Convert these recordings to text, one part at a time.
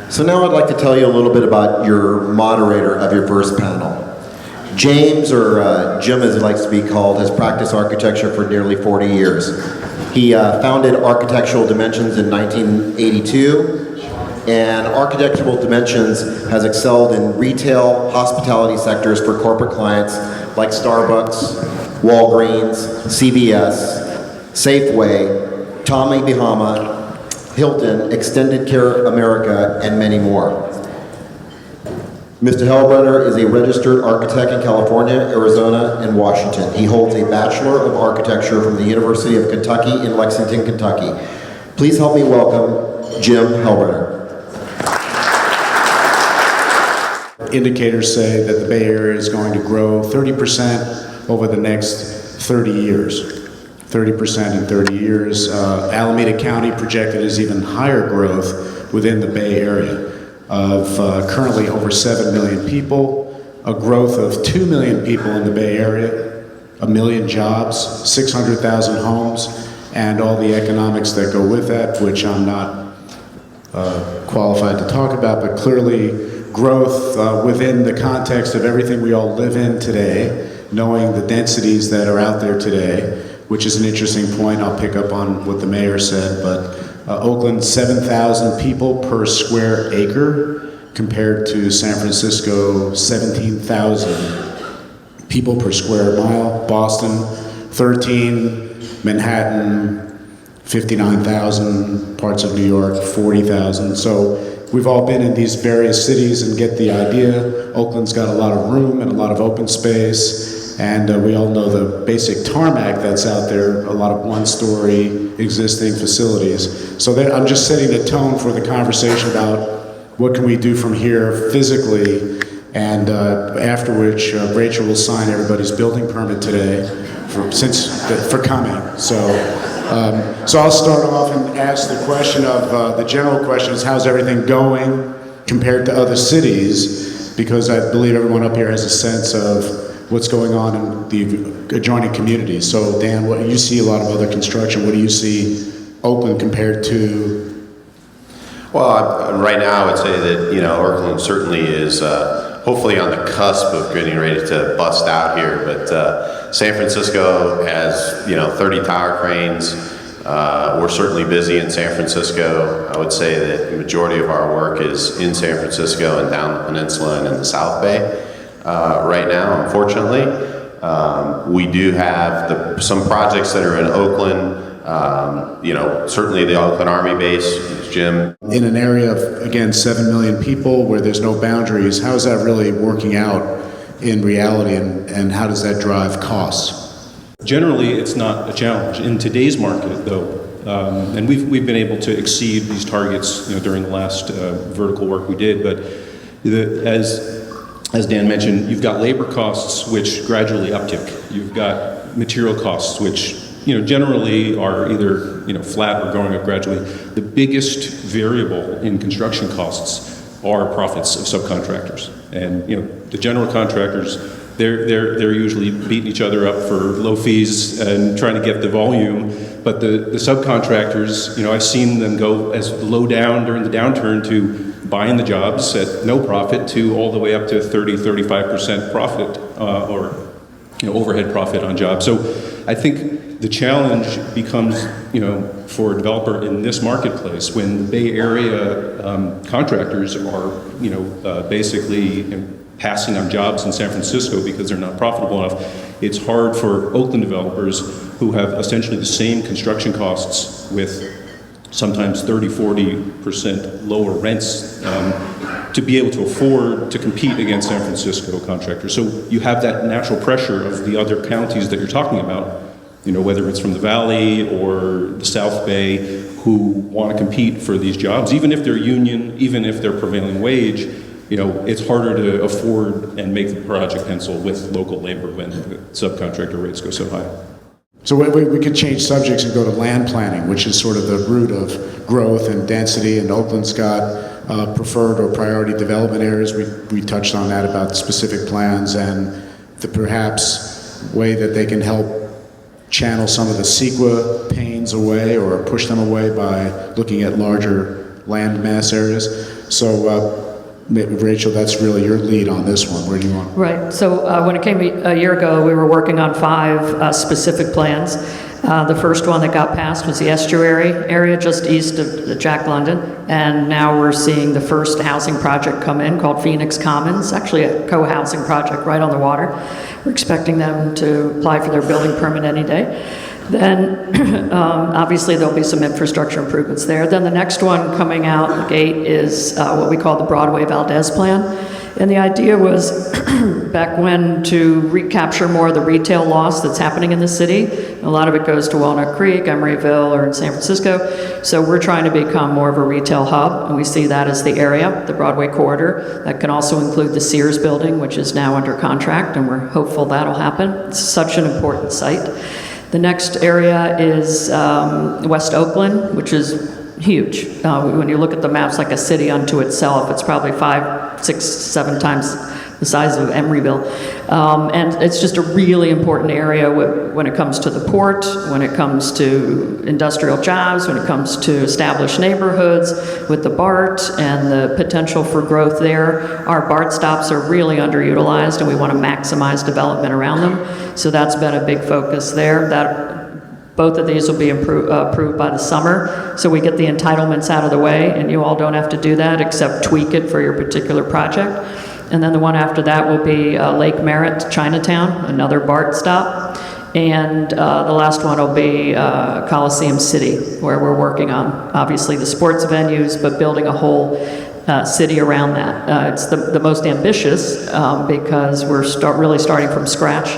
So now I'd like to tell you a little bit about your moderator of your first panel. James, or Jim as he likes to be called, has practiced architecture for nearly 40 years. He founded Architectural Dimensions in 1982, and Architectural Dimensions has excelled in retail, hospitality sectors for corporate clients like Starbucks, Walgreens, CVS, Safeway, Tommy Bahama, Hilton, Extended Care America, and many more. Mr. Heilbronner is a registered architect in California, Arizona, and Washington. He holds a Bachelor of Architecture from the University of Kentucky in Lexington, Kentucky. Please help me welcome Jim Heilbronner. Indicators say that the Bay Area is going to grow 30% over the next 30 years. 30% in 30 years. Alameda County projected as even higher growth within the Bay Area of currently over 7 million people, a growth of 2 million people in the Bay Area, 1 million jobs, 600,000 homes, and all the economics that go with that, which I'm not qualified to talk about, but clearly growth within the context of everything we all live in today, knowing the densities that are out there today, which is an interesting point. I'll pick up on what the mayor said, but Oakland, 7,000 people per square acre, compared to San Francisco, 17,000 people per square mile. Boston, 13, Manhattan, 59,000, parts of New York, 40,000. So we've all been in these various cities and get the idea. Oakland's got a lot of room and a lot of open space. And we all know the basic tarmac that's out there, a lot of one-story existing facilities. So I'm just setting the tone for the conversation about what can we do from here physically, and after which Rachel will sign everybody's building permit today for coming. So I'll start off and ask the question of, the general question is, how's everything going compared to other cities? Because I believe everyone up here has a sense of what's going on in the adjoining communities. So Dan, you see a lot of other construction. What do you see Oakland compared to? Well, right now I would say that, Oakland certainly is hopefully on the cusp of getting ready to bust out here. But San Francisco has, 30 tower cranes. We're certainly busy in San Francisco. I would say that the majority of our work is in San Francisco and down the peninsula and in the South Bay. Right now, unfortunately, we do have some projects that are in Oakland. Certainly the Oakland Army base, Jim. In an area of, again, 7 million people where there's no boundaries, how is that really working out in reality, and how does that drive costs? Generally, it's not a challenge. In today's market, though, and we've been able to exceed these targets, during the last vertical work we did, but as Dan mentioned, you've got labor costs which gradually uptick. You've got material costs which, generally are either, flat or going up gradually. The biggest variable in construction costs are profits of subcontractors. And, the general contractors, they're usually beating each other up for low fees and trying to get the volume. But the subcontractors, I've seen them go as low down during the downturn to buying the jobs at no profit to all the way up to 30-35% profit or overhead profit on jobs. So I think the challenge becomes for a developer in this marketplace when Bay Area contractors are basically passing on jobs in San Francisco because they're not profitable enough. It's hard for Oakland developers who have essentially the same construction costs with sometimes 30-40% lower rents to be able to afford to compete against San Francisco contractors. So you have that natural pressure of the other counties that you're talking about, whether it's from the Valley or the South Bay, who want to compete for these jobs, even if they're union, even if they're prevailing wage. It's harder to afford and make the project pencil with local labor when the subcontractor rates go so high. So we could change subjects and go to land planning, which is sort of the root of growth and density, and Oakland's got preferred or priority development areas. We touched on that about specific plans and the perhaps way that they can help channel some of the CEQA pains away or push them away by looking at larger land mass areas. So, Rachel, that's really your lead on this one. Where do you want? Right. So when it came a year ago, we were working on 5 specific plans. The first one that got passed was the estuary area just east of the Jack London, and now we're seeing the first housing project come in called Phoenix Commons, actually a co-housing project right on the water. We're expecting them to apply for their building permit any day. Then, obviously, there'll be some infrastructure improvements there. Then the next one coming out the gate is what we call the Broadway Valdez Plan. And the idea was back when to recapture more of the retail loss that's happening in the city. A lot of it goes to Walnut Creek, Emeryville, or in San Francisco. So we're trying to become more of a retail hub, and we see that as the area, the Broadway corridor. That can also include the Sears building, which is now under contract, and we're hopeful that'll happen. It's such an important site. The next area is West Oakland, which is huge. When you look at the maps, like a city unto itself, it's probably 5, 6, 7 times the size of Emeryville. And it's just a really important area when it comes to the port, when it comes to industrial jobs, when it comes to established neighborhoods, with the BART and the potential for growth there. Our BART stops are really underutilized, and we want to maximize development around them. So that's been a big focus there. Both of these will be approved by the summer, so we get the entitlements out of the way, and you all don't have to do that except tweak it for your particular project. And then the one after that will be Lake Merritt, Chinatown, another BART stop. And the last one will be Coliseum City, where we're working on, obviously, the sports venues, but building a whole city around that. It's the most ambitious because we're really starting from scratch,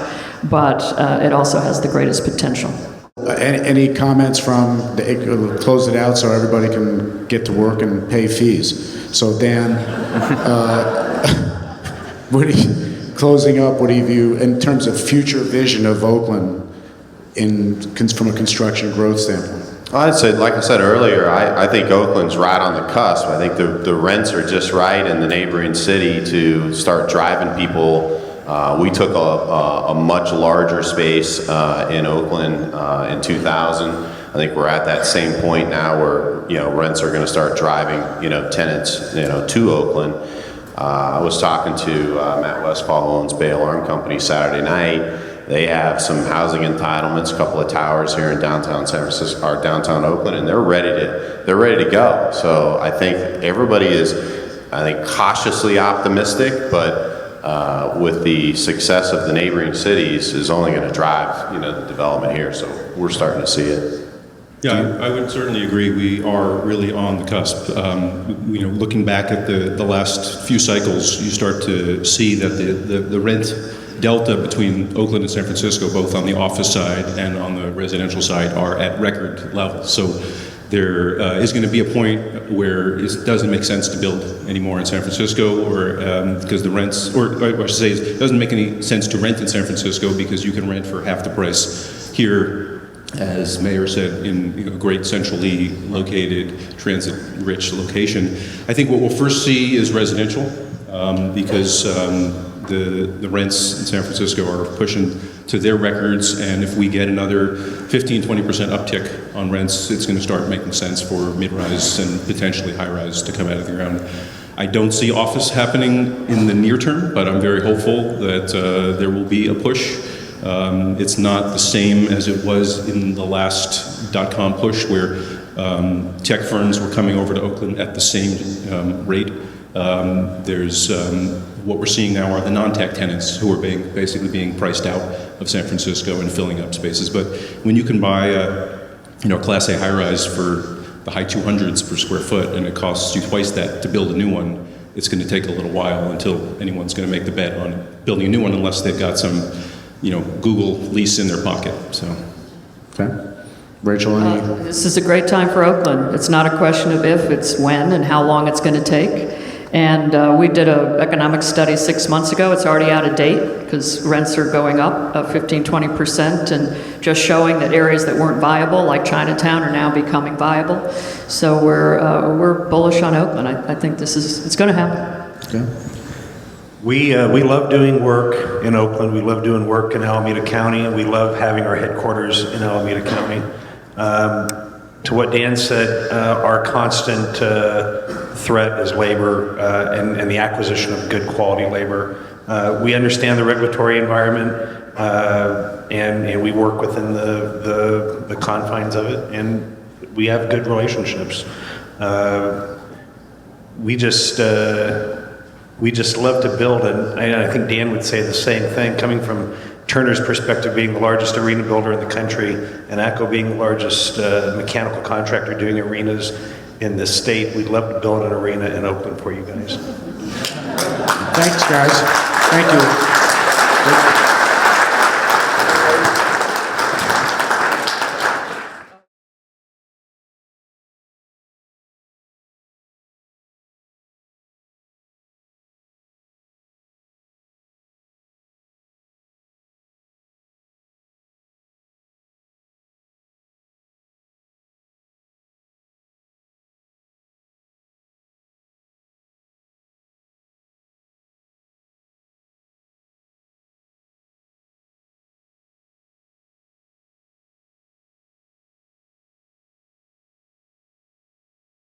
but it also has the greatest potential. Any comments from close it out so everybody can get to work and pay fees? So Dan, closing up, what do you view in terms of future vision of Oakland from a construction growth standpoint? I'd say, like I said earlier, I think Oakland's right on the cusp. I think the rents are just right in the neighboring city to start driving people. We took a much larger space in Oakland in 2000. I think we're at that same point now where rents are going to start driving tenants to Oakland. I was talking to Matt Westfall, who owns Bay Alarm Company, Saturday night. They have some housing entitlements, a couple of towers here in downtown San Francisco, or downtown Oakland, and they're ready to go. So I think everybody is, cautiously optimistic, but with the success of the neighboring cities is only going to drive the development here. So we're starting to see it. Yeah, I would certainly agree. We are really on the cusp. Looking back at the last few cycles, you start to see that the rent delta between Oakland and San Francisco, both on the office side and on the residential side, are at record levels. So there is going to be a point where it doesn't make sense to build anymore in San Francisco, or because the rents, or I should say, it doesn't make any sense to rent in San Francisco because you can rent for half the price here. As Mayor said, in a great centrally located, transit-rich location. I think what we'll first see is residential, because the rents in San Francisco are pushing to their records, and if we get another 15-20% uptick on rents, it's going to start making sense for mid-rise and potentially high-rise to come out of the ground. I don't see office happening in the near term, but I'm very hopeful that there will be a push. It's not the same as it was in the last dot-com push, where tech firms were coming over to Oakland at the same rate. What we're seeing now are the non-tech tenants who are basically being priced out of San Francisco and filling up spaces. But when you can buy a Class A high-rise for the high 200s per square foot, and it costs you twice that to build a new one, it's going to take a little while until anyone's going to make the bet on building a new one, unless they've got some Google lease in their pocket. So, okay, Rachel, any? This is a great time for Oakland. It's not a question of if, it's when and how long it's going to take. And we did an economic study 6 months ago. It's already out of date because rents are going up 15-20%, and just showing that areas that weren't viable, like Chinatown, are now becoming viable. So we're bullish on Oakland. I think it's going to happen. Okay. We love doing work in Oakland. We love doing work in Alameda County, and we love having our headquarters in Alameda County. To what Dan said, our constant threat is labor and the acquisition of good quality labor. We understand the regulatory environment, and we work within the confines of it, and we have good relationships. We just love to build, and I think Dan would say the same thing, coming from Turner's perspective, being the largest arena builder in the country, and ACO being the largest mechanical contractor doing arenas in this state. We'd love to build an arena in Oakland for you guys. Thanks, guys. Thank you.